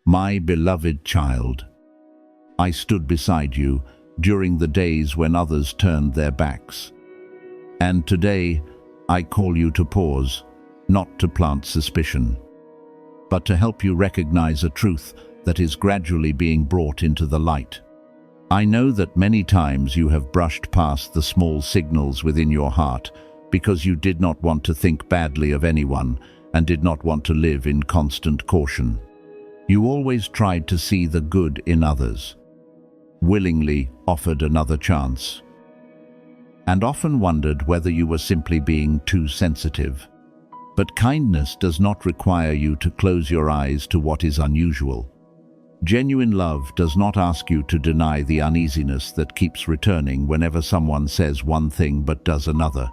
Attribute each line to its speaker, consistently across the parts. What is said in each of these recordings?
Speaker 1: My beloved child, I stood beside you during the days when others turned their backs. And today, I call you to pause, not to plant suspicion, but to help you recognize a truth that is gradually being brought into the light. I know that many times you have brushed past the small signals within your heart because you did not want to think badly of anyone and did not want to live in constant caution. You always tried to see the good in others, willingly offered another chance, and often wondered whether you were simply being too sensitive. But kindness does not require you to close your eyes to what is unusual. Genuine love does not ask you to deny the uneasiness that keeps returning whenever someone says one thing but does another.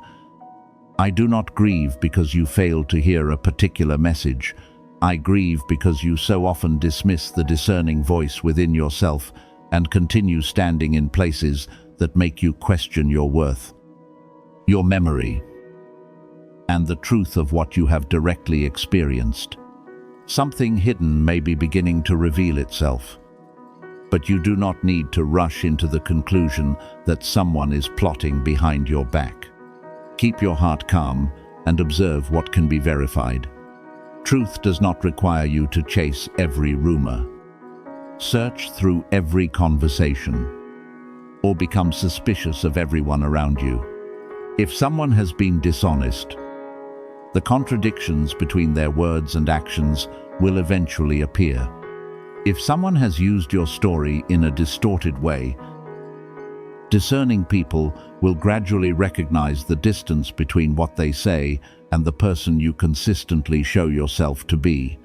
Speaker 1: I do not grieve because you failed to hear a particular message. I grieve because you so often dismiss the discerning voice within yourself and continue standing in places that make you question your worth, your memory, and the truth of what you have directly experienced. Something hidden may be beginning to reveal itself, but you do not need to rush into the conclusion that someone is plotting behind your back. Keep your heart calm and observe what can be verified. Truth does not require you to chase every rumor. Search through every conversation, or become suspicious of everyone around you. If someone has been dishonest, the contradictions between their words and actions will eventually appear. If someone has used your story in a distorted way, discerning people will gradually recognize the distance between what they say and the person you consistently show yourself to be.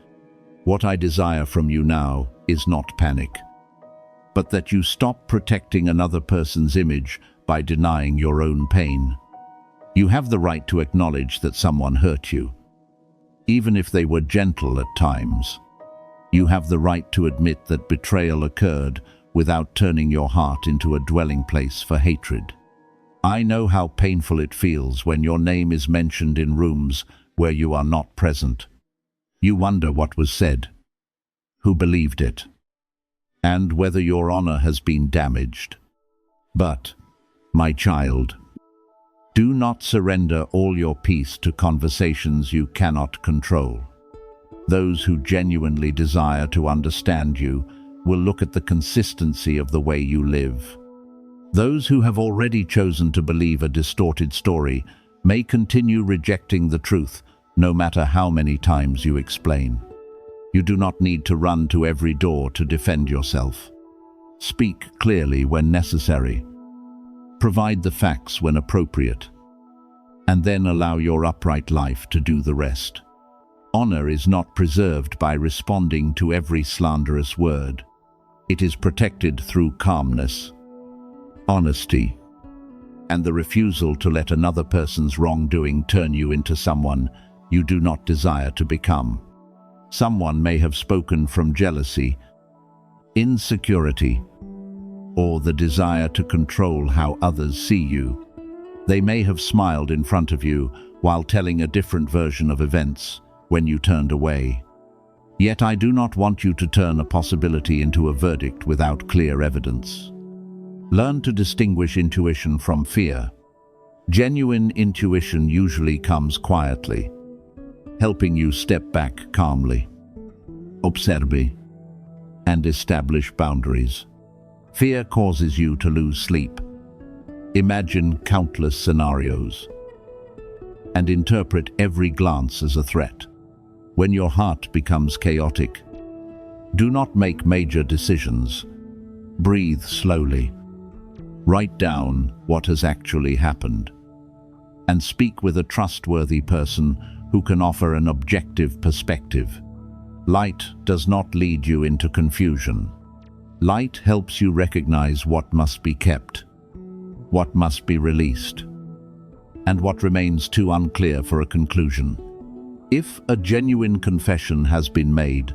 Speaker 1: What I desire from you now is not panic, but that you stop protecting another person's image by denying your own pain. You have the right to acknowledge that someone hurt you, even if they were gentle at times. You have the right to admit that betrayal occurred without turning your heart into a dwelling place for hatred. I know how painful it feels when your name is mentioned in rooms where you are not present. You wonder what was said, who believed it, and whether your honor has been damaged. But, my child, do not surrender all your peace to conversations you cannot control. Those who genuinely desire to understand you will look at the consistency of the way you live. Those who have already chosen to believe a distorted story may continue rejecting the truth, no matter how many times you explain. You do not need to run to every door to defend yourself. Speak clearly when necessary. Provide the facts when appropriate, and then allow your upright life to do the rest. Honor is not preserved by responding to every slanderous word. It is protected through calmness, honesty, and the refusal to let another person's wrongdoing turn you into someone you do not desire to become. Someone may have spoken from jealousy, insecurity, or the desire to control how others see you. They may have smiled in front of you while telling a different version of events when you turned away. Yet I do not want you to turn a possibility into a verdict without clear evidence. Learn to distinguish intuition from fear. Genuine intuition usually comes quietly, helping you step back calmly, observe, and establish boundaries. Fear causes you to lose sleep, imagine countless scenarios, and interpret every glance as a threat. When your heart becomes chaotic, do not make major decisions. Breathe slowly. Write down what has actually happened, and speak with a trustworthy person who can offer an objective perspective. Light does not lead you into confusion. Light helps you recognize what must be kept, what must be released, and what remains too unclear for a conclusion. If a genuine confession has been made,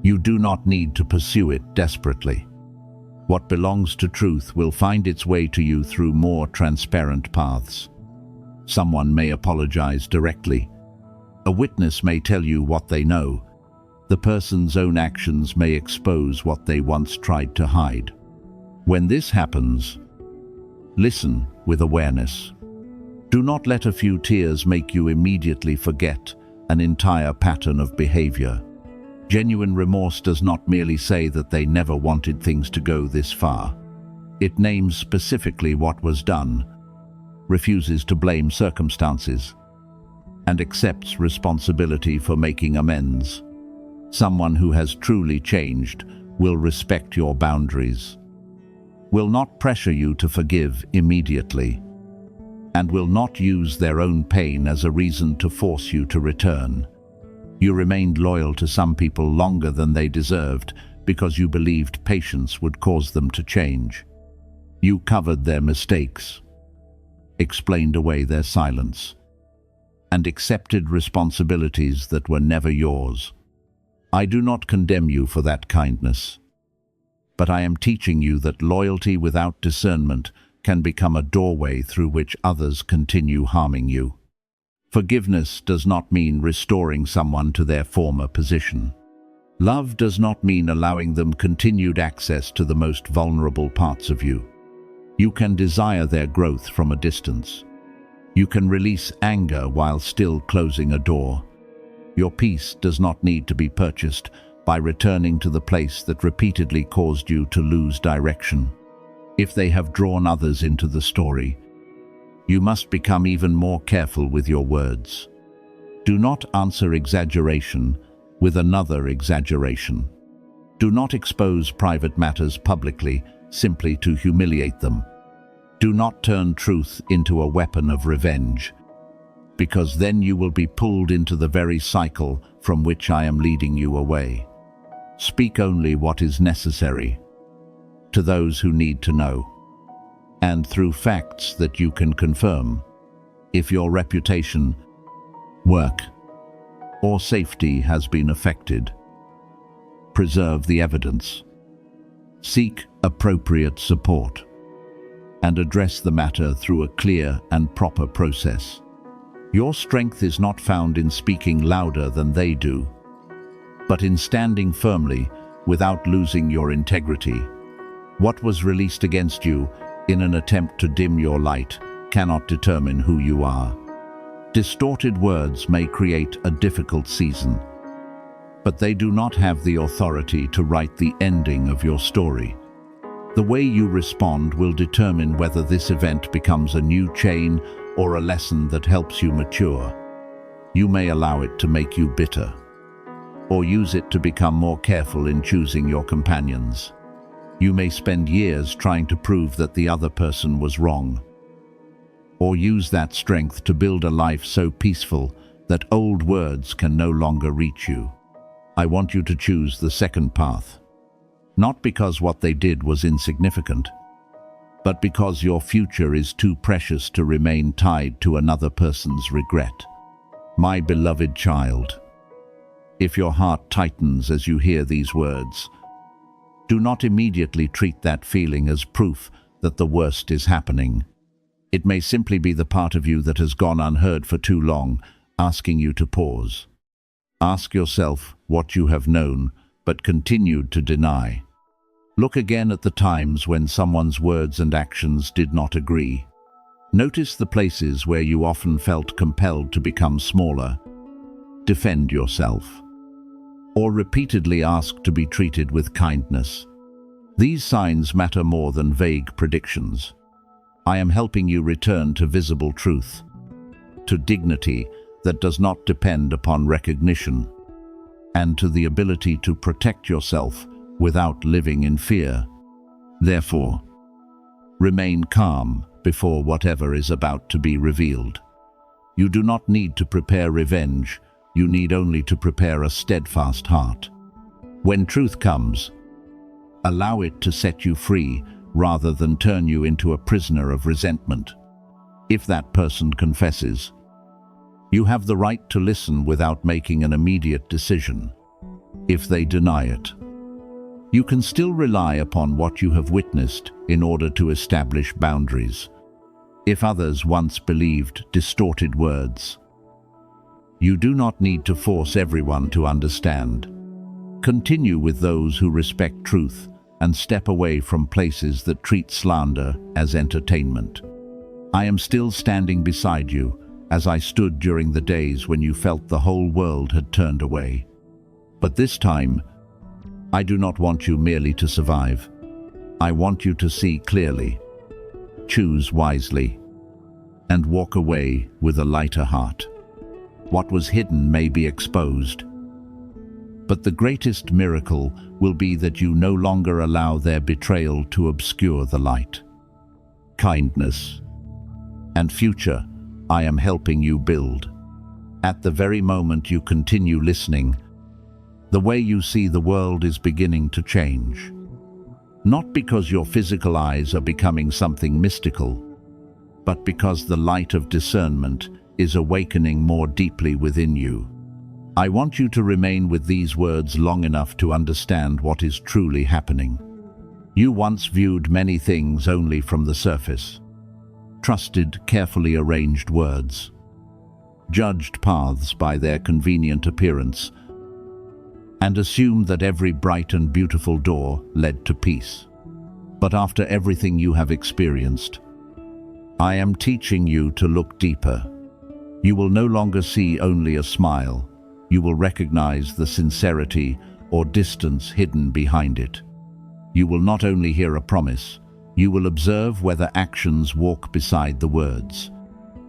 Speaker 1: you do not need to pursue it desperately. What belongs to truth will find its way to you through more transparent paths. Someone may apologize directly. A witness may tell you what they know, The person's own actions may expose what they once tried to hide. When this happens, listen with awareness. Do not let a few tears make you immediately forget an entire pattern of behavior. Genuine remorse does not merely say that they never wanted things to go this far. It names specifically what was done, refuses to blame circumstances, and accepts responsibility for making amends. Someone who has truly changed will respect your boundaries, will not pressure you to forgive immediately, and will not use their own pain as a reason to force you to return. You remained loyal to some people longer than they deserved because you believed patience would cause them to change. You covered their mistakes, explained away their silence, and accepted responsibilities that were never yours. I do not condemn you for that kindness, but I am teaching you that loyalty without discernment can become a doorway through which others continue harming you. Forgiveness does not mean restoring someone to their former position. Love does not mean allowing them continued access to the most vulnerable parts of you. You can desire their growth from a distance. You can release anger while still closing a door. Your peace does not need to be purchased by returning to the place that repeatedly caused you to lose direction. If they have drawn others into the story, you must become even more careful with your words. Do not answer exaggeration with another exaggeration. Do not expose private matters publicly simply to humiliate them. Do not turn truth into a weapon of revenge, because then you will be pulled into the very cycle from which I am leading you away. Speak only what is necessary to those who need to know, and through facts that you can confirm. If your reputation, work, or safety has been affected, preserve the evidence. Seek appropriate support and address the matter through a clear and proper process. Your strength is not found in speaking louder than they do, but in standing firmly without losing your integrity. What was released against you in an attempt to dim your light cannot determine who you are. Distorted words may create a difficult season, but they do not have the authority to write the ending of your story. The way you respond will determine whether this event becomes a new chain or a lesson that helps you mature. You may allow it to make you bitter, or use it to become more careful in choosing your companions. You may spend years trying to prove that the other person was wrong, or use that strength to build a life so peaceful that old words can no longer reach you. I want you to choose the second path, not because what they did was insignificant, but because your future is too precious to remain tied to another person's regret. My beloved child, if your heart tightens as you hear these words, do not immediately treat that feeling as proof that the worst is happening. It may simply be the part of you that has gone unheard for too long, asking you to pause. Ask yourself what you have known but continued to deny. Look again at the times when someone's words and actions did not agree. Notice the places where you often felt compelled to become smaller, defend yourself, or repeatedly ask to be treated with kindness. These signs matter more than vague predictions. I am helping you return to visible truth, to dignity that does not depend upon recognition, and to the ability to protect yourself without living in fear. Therefore, remain calm before whatever is about to be revealed. You do not need to prepare revenge, you need only to prepare a steadfast heart. When truth comes, allow it to set you free rather than turn you into a prisoner of resentment. If that person confesses, you have the right to listen without making an immediate decision. If they deny it, you can still rely upon what you have witnessed in order to establish boundaries. If others once believed distorted words, you do not need to force everyone to understand. Continue with those who respect truth and step away from places that treat slander as entertainment. I am still standing beside you, as I stood during the days when you felt the whole world had turned away. But this time, I do not want you merely to survive. I want you to see clearly, choose wisely, and walk away with a lighter heart. What was hidden may be exposed, but the greatest miracle will be that you no longer allow their betrayal to obscure the light. Kindness and future I am helping you build. At the very moment you continue listening, the way you see the world is beginning to change. Not because your physical eyes are becoming something mystical, but because the light of discernment is awakening more deeply within you. I want you to remain with these words long enough to understand what is truly happening. You once viewed many things only from the surface, trusted carefully arranged words, judged paths by their convenient appearance, and assumed that every bright and beautiful door led to peace. But after everything you have experienced, I am teaching you to look deeper. You will no longer see only a smile. You will recognize the sincerity or distance hidden behind it. You will not only hear a promise, you will observe whether actions walk beside the words.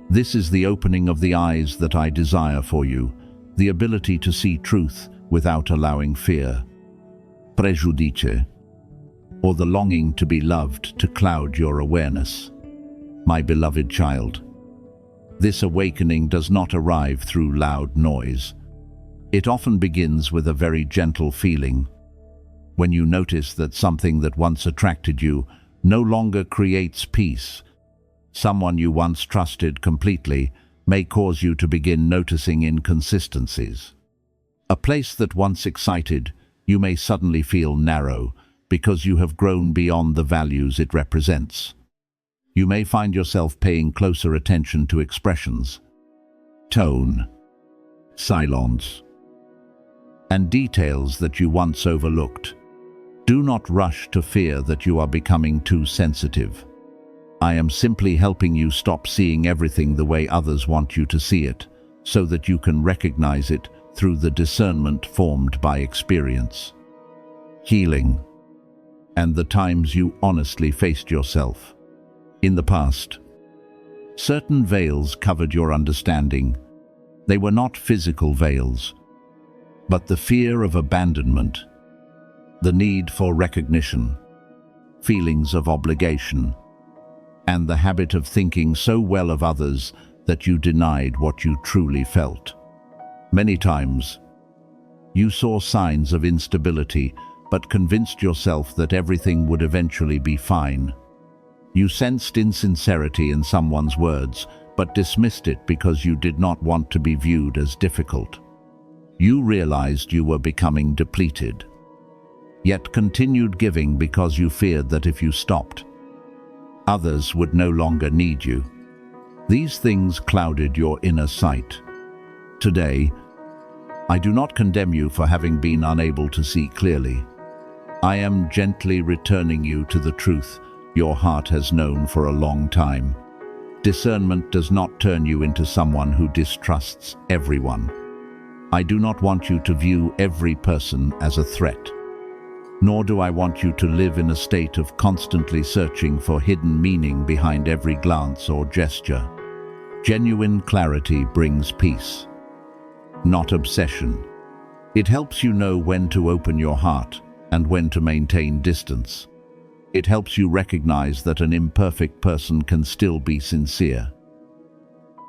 Speaker 1: This is the opening of the eyes that I desire for you, the ability to see truth without allowing fear, prejudice, or the longing to be loved to cloud your awareness. My beloved child, this awakening does not arrive through loud noise. It often begins with a very gentle feeling, when you notice that something that once attracted you no longer creates peace. Someone you once trusted completely may cause you to begin noticing inconsistencies. A place that once excited you may suddenly feel narrow because you have grown beyond the values it represents. You may find yourself paying closer attention to expressions, tone, silence, and details that you once overlooked. Do not rush to fear that you are becoming too sensitive. I am simply helping you stop seeing everything the way others want you to see it, so that you can recognize it through the discernment formed by experience, healing, and the times you honestly faced yourself. In the past, certain veils covered your understanding. They were not physical veils, but the fear of abandonment, the need for recognition, feelings of obligation, and the habit of thinking so well of others that you denied what you truly felt. Many times, you saw signs of instability, but convinced yourself that everything would eventually be fine. You sensed insincerity in someone's words, but dismissed it because you did not want to be viewed as difficult. You realized you were becoming depleted, yet continued giving because you feared that if you stopped, others would no longer need you. These things clouded your inner sight. Today, I do not condemn you for having been unable to see clearly. I am gently returning you to the truth your heart has known for a long time. Discernment does not turn you into someone who distrusts everyone. I do not want you to view every person as a threat, nor do I want you to live in a state of constantly searching for hidden meaning behind every glance or gesture. Genuine clarity brings peace, not obsession. It helps you know when to open your heart and when to maintain distance. It helps you recognize that an imperfect person can still be sincere,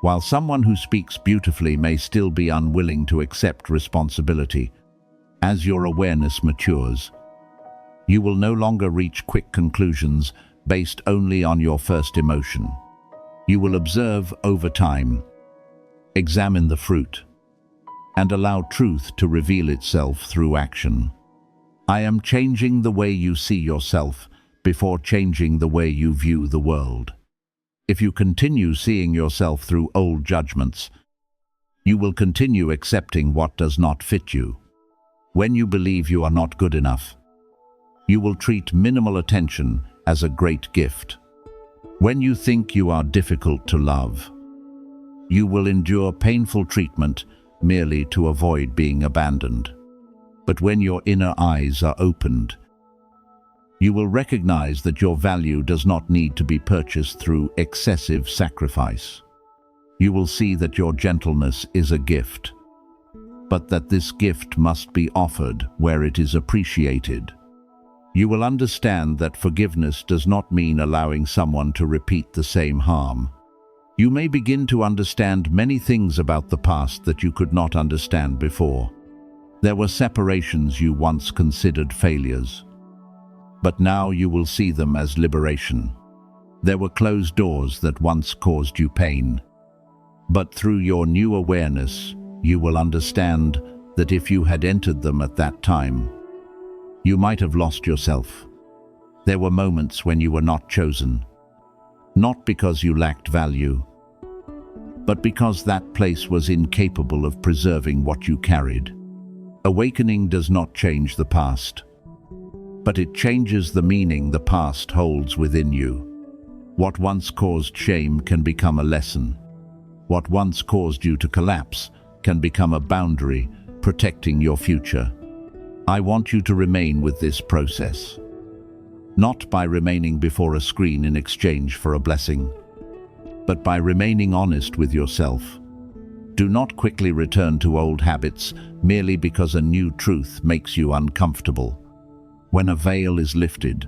Speaker 1: while someone who speaks beautifully may still be unwilling to accept responsibility. As your awareness matures, you will no longer reach quick conclusions based only on your first emotion. You will observe over time, examine the fruit, and allow truth to reveal itself through action. I am changing the way you see yourself before changing the way you view the world. If you continue seeing yourself through old judgments, you will continue accepting what does not fit you. When you believe you are not good enough, you will treat minimal attention as a great gift. When you think you are difficult to love, you will endure painful treatment merely to avoid being abandoned. But when your inner eyes are opened, you will recognize that your value does not need to be purchased through excessive sacrifice. You will see that your gentleness is a gift, but that this gift must be offered where it is appreciated. You will understand that forgiveness does not mean allowing someone to repeat the same harm. You may begin to understand many things about the past that you could not understand before. There were separations you once considered failures, but now you will see them as liberation. There were closed doors that once caused you pain, but through your new awareness, you will understand that if you had entered them at that time, you might have lost yourself. There were moments when you were not chosen, not because you lacked value, but because that place was incapable of preserving what you carried. Awakening does not change the past, but it changes the meaning the past holds within you. What once caused shame can become a lesson. What once caused you to collapse can become a boundary protecting your future. I want you to remain with this process, not by remaining before a screen in exchange for a blessing, but by remaining honest with yourself. Do not quickly return to old habits merely because a new truth makes you uncomfortable. When a veil is lifted,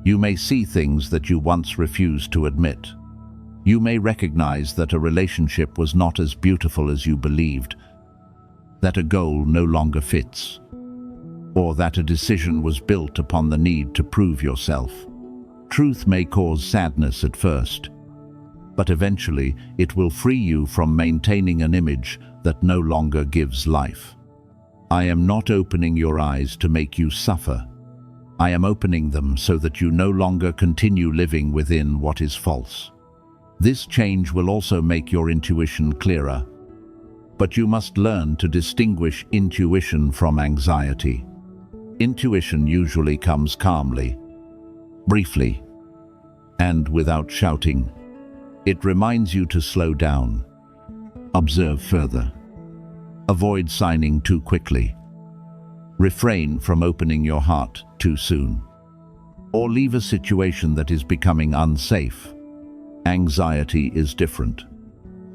Speaker 1: you may see things that you once refused to admit. You may recognize that a relationship was not as beautiful as you believed, that a goal no longer fits, or that a decision was built upon the need to prove yourself. Truth may cause sadness at first, but eventually it will free you from maintaining an image that no longer gives life. I am not opening your eyes to make you suffer. I am opening them so that you no longer continue living within what is false. This change will also make your intuition clearer, but you must learn to distinguish intuition from anxiety. Intuition usually comes calmly, briefly, and without shouting. It reminds you to slow down, observe further, avoid signing too quickly, refrain from opening your heart too soon, or leave a situation that is becoming unsafe. Anxiety is different.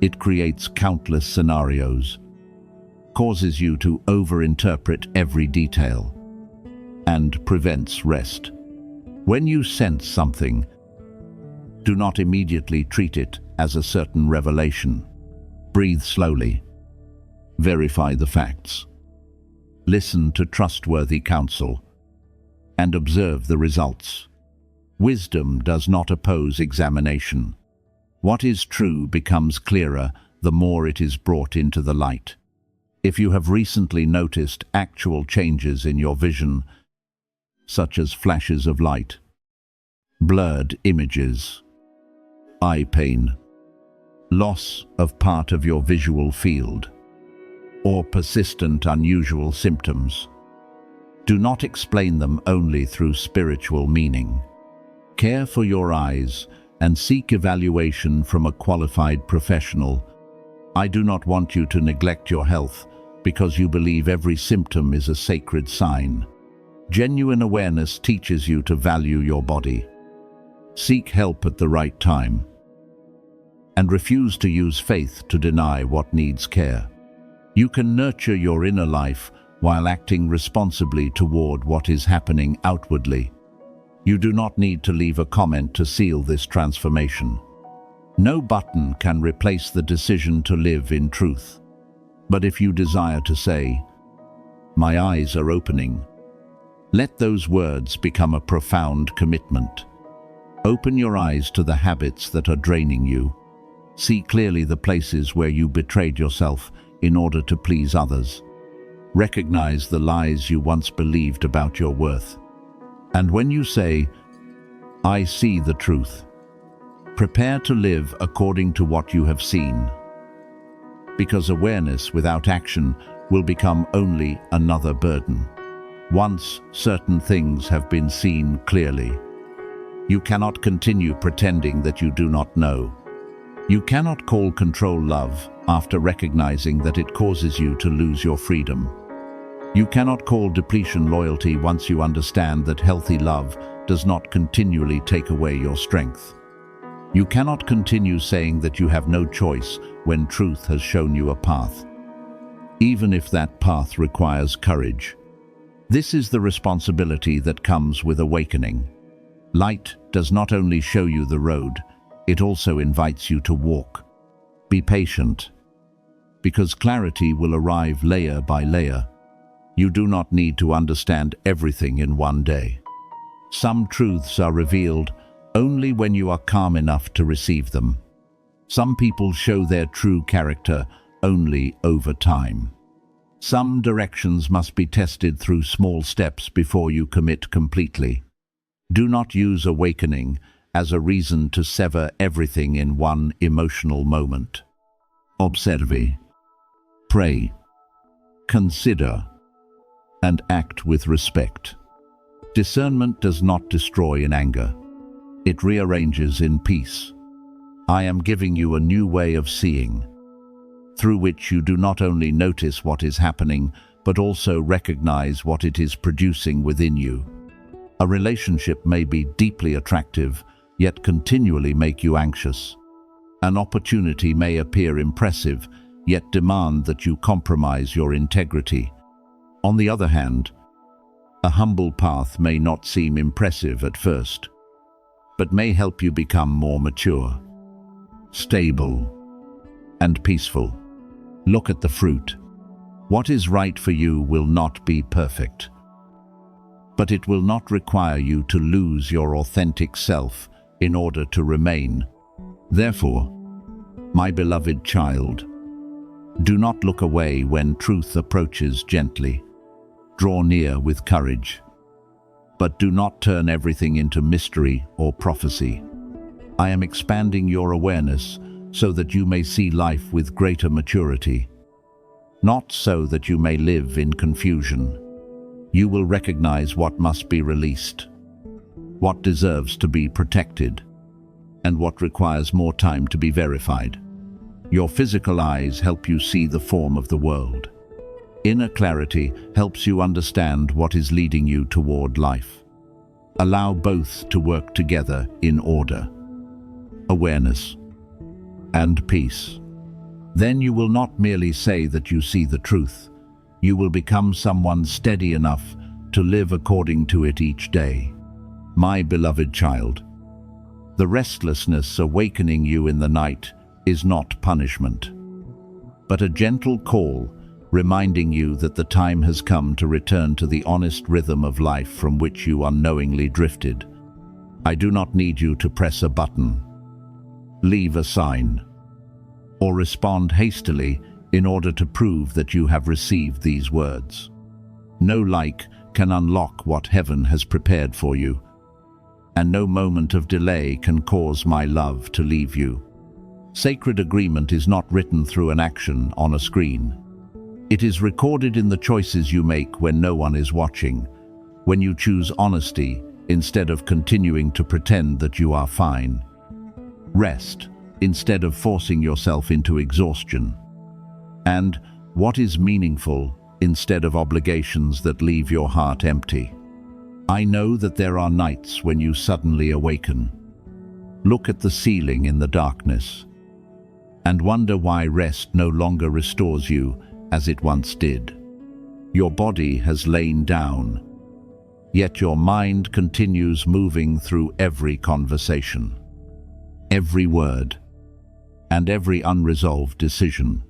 Speaker 1: It creates countless scenarios, causes you to overinterpret every detail, and prevents rest. When you sense something, do not immediately treat it as a certain revelation. Breathe slowly. Verify the facts. Listen to trustworthy counsel, and observe the results. Wisdom does not oppose examination. What is true becomes clearer the more it is brought into the light. If you have recently noticed actual changes in your vision, such as flashes of light, blurred images, eye pain, loss of part of your visual field, or persistent unusual symptoms, do not explain them only through spiritual meaning. Care for your eyes and seek evaluation from a qualified professional. I do not want you to neglect your health because you believe every symptom is a sacred sign. Genuine awareness teaches you to value your body. Seek help at the right time, and refuse to use faith to deny what needs care. You can nurture your inner life while acting responsibly toward what is happening outwardly. You do not need to leave a comment to seal this transformation. No button can replace the decision to live in truth. But if you desire to say, "My eyes are opening," let those words become a profound commitment. Open your eyes to the habits that are draining you. See clearly the places where you betrayed yourself in order to please others. Recognize the lies you once believed about your worth. And when you say, "I see the truth," prepare to live according to what you have seen. Because awareness without action will become only another burden. Once certain things have been seen clearly, you cannot continue pretending that you do not know. You cannot call control love after recognizing that it causes you to lose your freedom. You cannot call depletion loyalty once you understand that healthy love does not continually take away your strength. You cannot continue saying that you have no choice when truth has shown you a path, even if that path requires courage. This is the responsibility that comes with awakening. Light does not only show you the road, it also invites you to walk. Be patient, because clarity will arrive layer by layer. You do not need to understand everything in one day. Some truths are revealed only when you are calm enough to receive them. Some people show their true character only over time. Some directions must be tested through small steps before you commit completely. Do not use awakening as a reason to sever everything in one emotional moment. Observe, pray, consider, and act with respect. Discernment does not destroy in anger. It rearranges in peace. I am giving you a new way of seeing, through which you do not only notice what is happening, but also recognize what it is producing within you. A relationship may be deeply attractive, yet continually make you anxious. An opportunity may appear impressive, yet demand that you compromise your integrity. On the other hand, a humble path may not seem impressive at first, but may help you become more mature, stable, and peaceful. Look at the fruit. What is right for you will not be perfect, but it will not require you to lose your authentic self in order to remain. Therefore, my beloved child, do not look away when truth approaches gently. Draw near with courage, but do not turn everything into mystery or prophecy. I am expanding your awareness so that you may see life with greater maturity, not so that you may live in confusion. You will recognize what must be released, what deserves to be protected, and what requires more time to be verified. Your physical eyes help you see the form of the world. Inner clarity helps you understand what is leading you toward life. Allow both to work together in order. Awareness and peace. Then you will not merely say that you see the truth. You will become someone steady enough to live according to it each day. My beloved child, the restlessness awakening you in the night is not punishment, but a gentle call reminding you that the time has come to return to the honest rhythm of life from which you unknowingly drifted. I do not need you to press a button, leave a sign, or respond hastily in order to prove that you have received these words. No like can unlock what heaven has prepared for you, and no moment of delay can cause my love to leave you. Sacred agreement is not written through an action on a screen. It is recorded in the choices you make when no one is watching, when you choose honesty instead of continuing to pretend that you are fine. Rest instead of forcing yourself into exhaustion. And what is meaningful instead of obligations that leave your heart empty. I know that there are nights when you suddenly awaken. Look at the ceiling in the darkness and wonder why rest no longer restores you as it once did. Your body has lain down, yet your mind continues moving through every conversation, every word, and every unresolved decision.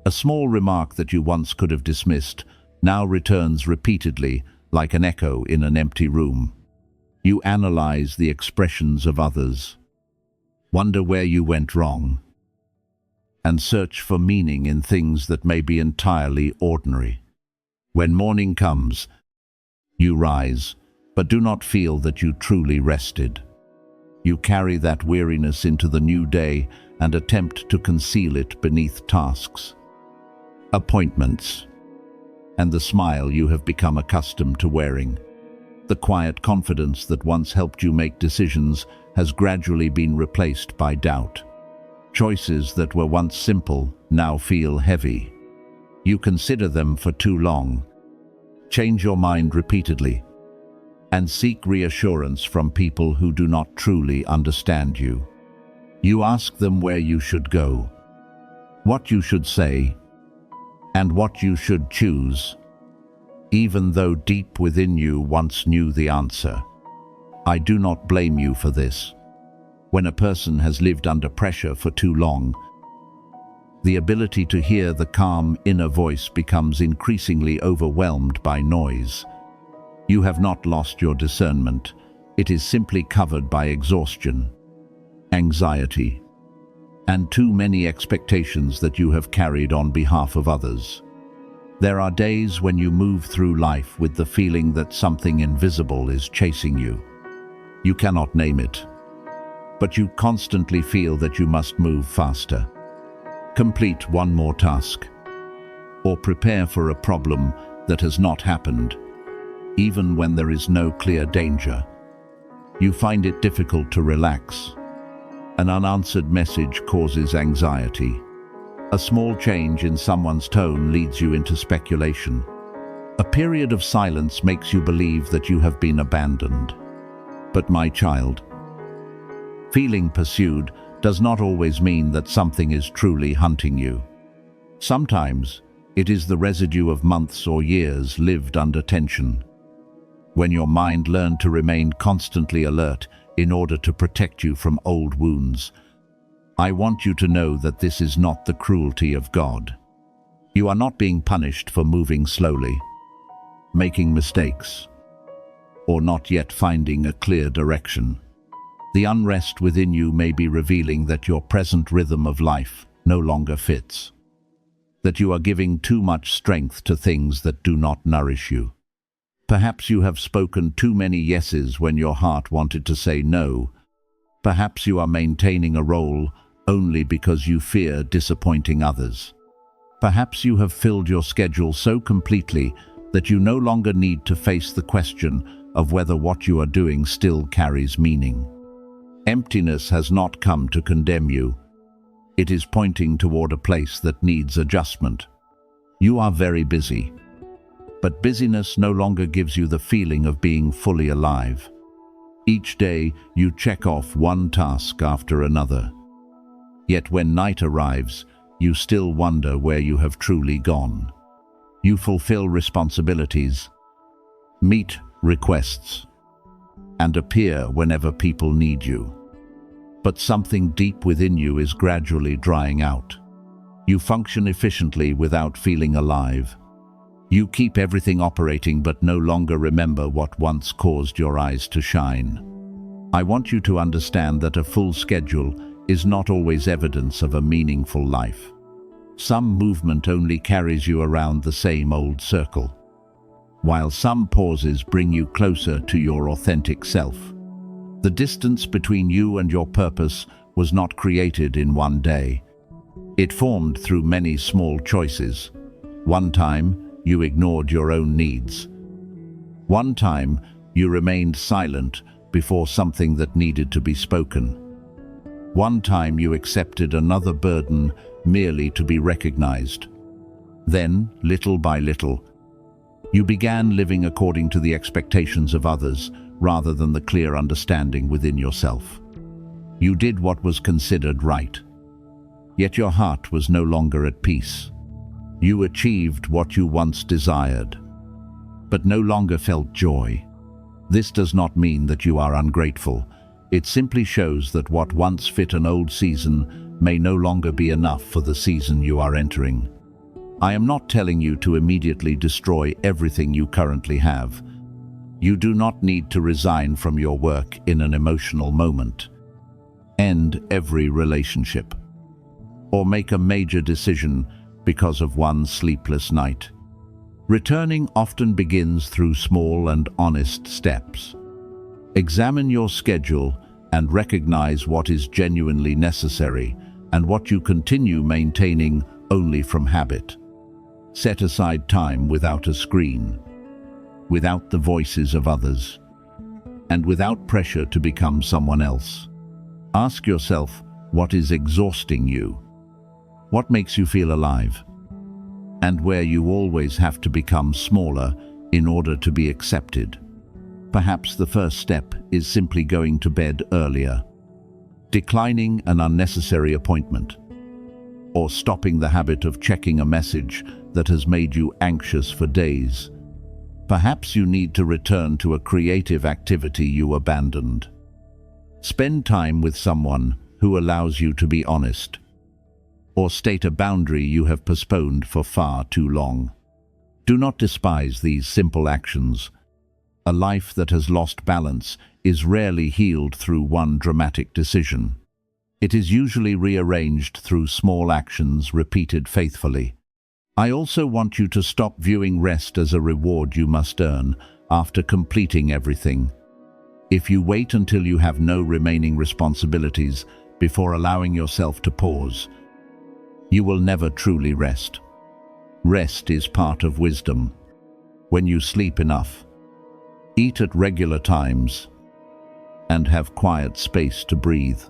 Speaker 1: A small remark that you once could have dismissed now returns repeatedly like an echo in an empty room. You analyze the expressions of others, wonder where you went wrong, and search for meaning in things that may be entirely ordinary. When morning comes, you rise, but do not feel that you truly rested. You carry that weariness into the new day and attempt to conceal it beneath tasks, appointments, and the smile you have become accustomed to wearing. The quiet confidence that once helped you make decisions has gradually been replaced by doubt. Choices that were once simple now feel heavy. You consider them for too long, change your mind repeatedly, and seek reassurance from people who do not truly understand you. You ask them where you should go, what you should say, and what you should choose, even though deep within you once knew the answer. I do not blame you for this. When a person has lived under pressure for too long, the ability to hear the calm inner voice becomes increasingly overwhelmed by noise. You have not lost your discernment. It is simply covered by exhaustion, anxiety, and too many expectations that you have carried on behalf of others. There are days when you move through life with the feeling that something invisible is chasing you. You cannot name it, but you constantly feel that you must move faster, complete one more task, or prepare for a problem that has not happened, even when there is no clear danger. You find it difficult to relax. An unanswered message causes anxiety. A small change in someone's tone leads you into speculation. A period of silence makes you believe that you have been abandoned. But my child, feeling pursued does not always mean that something is truly hunting you. Sometimes it is the residue of months or years lived under tension. When your mind learned to remain constantly alert in order to protect you from old wounds, I want you to know that this is not the cruelty of God. You are not being punished for moving slowly, making mistakes, or not yet finding a clear direction. The unrest within you may be revealing that your present rhythm of life no longer fits, that you are giving too much strength to things that do not nourish you. Perhaps you have spoken too many yeses when your heart wanted to say no. Perhaps you are maintaining a role only because you fear disappointing others. Perhaps you have filled your schedule so completely that you no longer need to face the question of whether what you are doing still carries meaning. Emptiness has not come to condemn you. It is pointing toward a place that needs adjustment. You are very busy, but busyness no longer gives you the feeling of being fully alive. Each day you check off one task after another. Yet when night arrives, you still wonder where you have truly gone. You fulfill responsibilities, meet requests, and appear whenever people need you. But something deep within you is gradually drying out. You function efficiently without feeling alive. You keep everything operating but no longer remember what once caused your eyes to shine. I want you to understand that a full schedule is not always evidence of a meaningful life. Some movement only carries you around the same old circle, while some pauses bring you closer to your authentic self. The distance between you and your purpose was not created in one day. It formed through many small choices. One time, you ignored your own needs. One time, you remained silent before something that needed to be spoken. One time, you accepted another burden merely to be recognized. Then, little by little, you began living according to the expectations of others rather than the clear understanding within yourself. You did what was considered right, yet your heart was no longer at peace. You achieved what you once desired, but no longer felt joy. This does not mean that you are ungrateful. It simply shows that what once fit an old season may no longer be enough for the season you are entering. I am not telling you to immediately destroy everything you currently have. You do not need to resign from your work in an emotional moment, end every relationship, or make a major decision because of one sleepless night. Returning often begins through small and honest steps. Examine your schedule and recognize what is genuinely necessary and what you continue maintaining only from habit. Set aside time without a screen, without the voices of others, and without pressure to become someone else. Ask yourself, what is exhausting you? What makes you feel alive? And where you always have to become smaller in order to be accepted. Perhaps the first step is simply going to bed earlier, declining an unnecessary appointment, or stopping the habit of checking a message that has made you anxious for days. Perhaps you need to return to a creative activity you abandoned. Spend time with someone who allows you to be honest, or state a boundary you have postponed for far too long. Do not despise these simple actions. A life that has lost balance is rarely healed through one dramatic decision. It is usually rearranged through small actions repeated faithfully. I also want you to stop viewing rest as a reward you must earn after completing everything. If you wait until you have no remaining responsibilities before allowing yourself to pause, you will never truly rest. Rest is part of wisdom. When you sleep enough, eat at regular times, and have quiet space to breathe,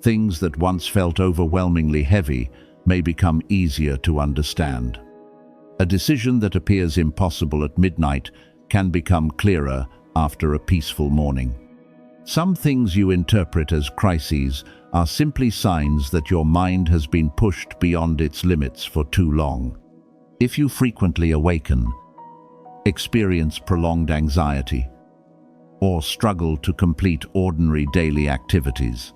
Speaker 1: things that once felt overwhelmingly heavy may become easier to understand. A decision that appears impossible at midnight can become clearer after a peaceful morning. Some things you interpret as crises are simply signs that your mind has been pushed beyond its limits for too long. If you frequently awaken, experience prolonged anxiety, or struggle to complete ordinary daily activities,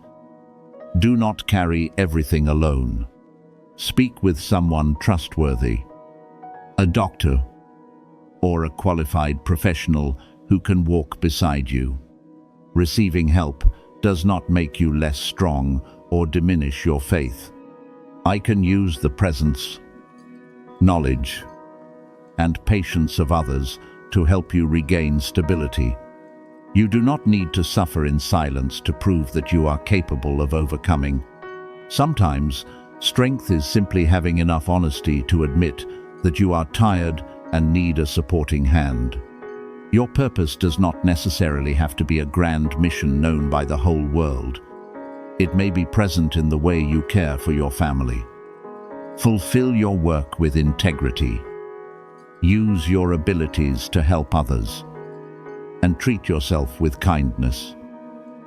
Speaker 1: do not carry everything alone. Speak with someone trustworthy, a doctor, or a qualified professional who can walk beside you. Receiving help does not make you less strong or diminish your faith. I can use the presence, knowledge, and patience of others to help you regain stability. You do not need to suffer in silence to prove that you are capable of overcoming. Sometimes, strength is simply having enough honesty to admit that you are tired and need a supporting hand. Your purpose does not necessarily have to be a grand mission known by the whole world. It may be present in the way you care for your family. Fulfill your work with integrity. Use your abilities to help others, and treat yourself with kindness.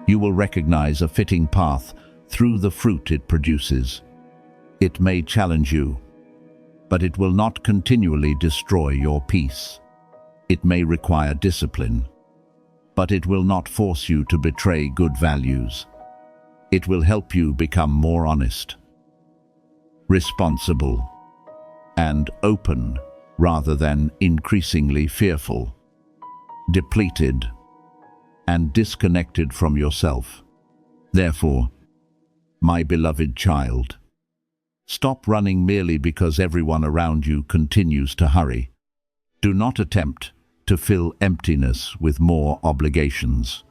Speaker 1: You will recognize a fitting path through the fruit it produces. It may challenge you, but it will not continually destroy your peace. It may require discipline, but it will not force you to betray good values. It will help you become more honest, responsible, and open rather than increasingly fearful, depleted, and disconnected from yourself. Therefore, my beloved child, stop running merely because everyone around you continues to hurry. Do not attempt to fill emptiness with more obligations.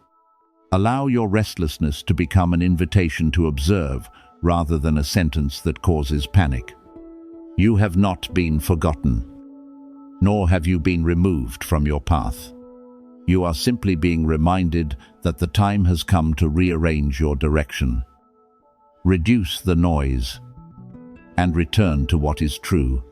Speaker 1: Allow your restlessness to become an invitation to observe rather than a sentence that causes panic. You have not been forgotten, nor have you been removed from your path. You are simply being reminded that the time has come to rearrange your direction. Reduce the noise and return to what is true.